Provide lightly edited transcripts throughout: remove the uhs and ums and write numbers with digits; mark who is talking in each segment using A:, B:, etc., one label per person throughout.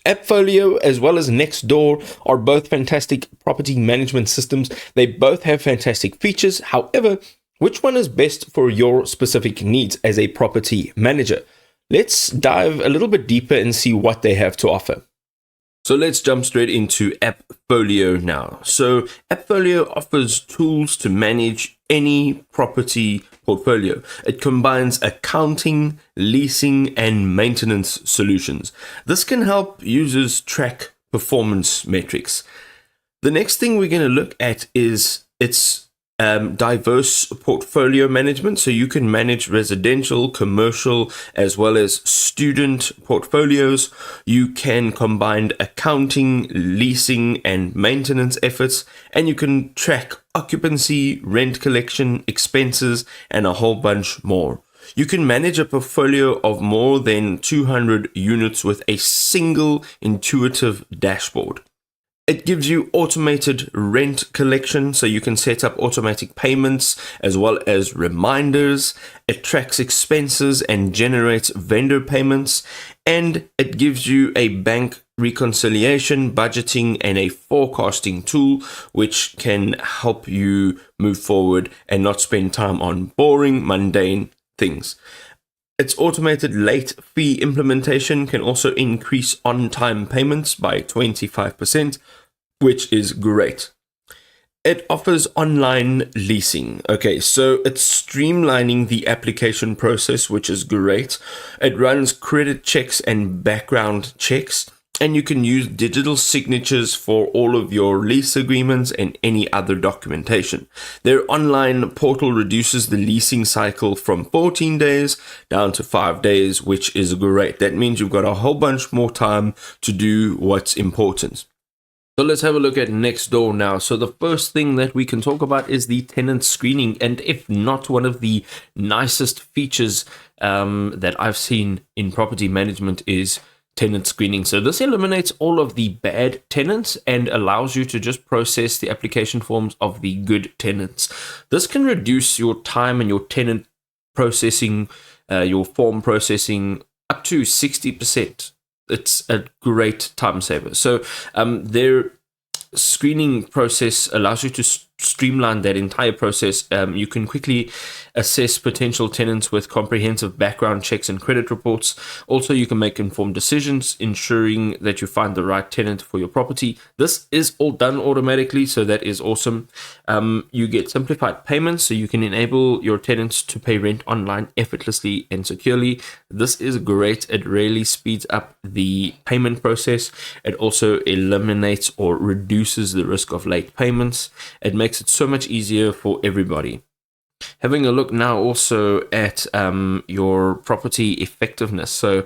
A: Appfolio as well as NextDoor are both fantastic property management systems. They both have fantastic features. However, which one is best for your specific needs as a property manager? Let's dive a little bit deeper and see what they have to offer. So let's jump straight into Appfolio now. So Appfolio offers tools to manage any property portfolio. It combines accounting, leasing, and maintenance solutions. This can help users track performance metrics. The next thing we're going to look at is its diverse portfolio management. So you can manage residential, commercial, as well as student portfolios. You can combine accounting, leasing, and maintenance efforts, and you can track occupancy, rent collection, expenses, and a whole bunch more. You can manage a portfolio of more than 200 units with a single intuitive dashboard. It gives you automated rent collection, so you can set up automatic payments as well as reminders. It tracks expenses and generates vendor payments, and it gives you a bank reconciliation, budgeting, and a forecasting tool, which can help you move forward and not spend time on boring, mundane things. Its automated late fee implementation can also increase on-time payments by 25%, which is great. It offers online leasing. Okay, so it's streamlining the application process, which is great. It runs credit checks and background checks, and you can use digital signatures for all of your lease agreements and any other documentation. Their online portal reduces the leasing cycle from 14 days down to 5 days, which is great. That means you've got a whole bunch more time to do what's important. So let's have a look at NextDoor now. So the first thing that we can talk about is the tenant screening, and if not one of the nicest features that I've seen in property management is tenant screening. So this eliminates all of the bad tenants and allows you to just process the application forms of the good tenants. This can reduce your time and your tenant processing, your form processing up to 60%. It's a great time saver. So their screening process allows you to streamline that entire process. You can quickly assess potential tenants with comprehensive background checks and credit reports. Also, you can make informed decisions, ensuring that you find the right tenant for your property. This is all done automatically, so that is awesome. You get simplified payments, so you can enable your tenants to pay rent online effortlessly and securely. This is great. It really speeds up the payment process. It also eliminates or reduces the risk of late payments. It makes it so much easier for everybody. Having a look now also at your property effectiveness. So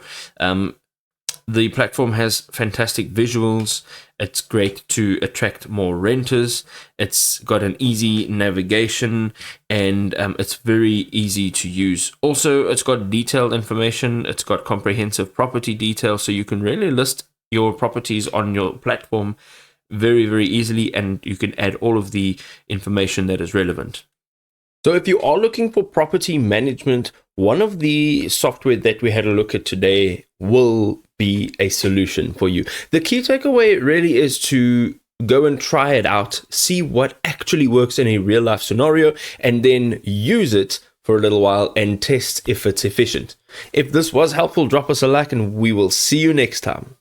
A: the platform has fantastic visuals. It's great to attract more renters. It's got an easy navigation, and it's very easy to use. Also, it's got detailed information. It's got comprehensive property details, so you can really list your properties on your platform very, very easily, and you can add all of the information that is relevant. So if you are looking for property management, one of the software that we had a look at today will be a solution for you. The key takeaway really is to go and try it out, see what actually works in a real life scenario, and then use it for a little while and test if it's efficient. If this was helpful, drop us a like and we will see you next time.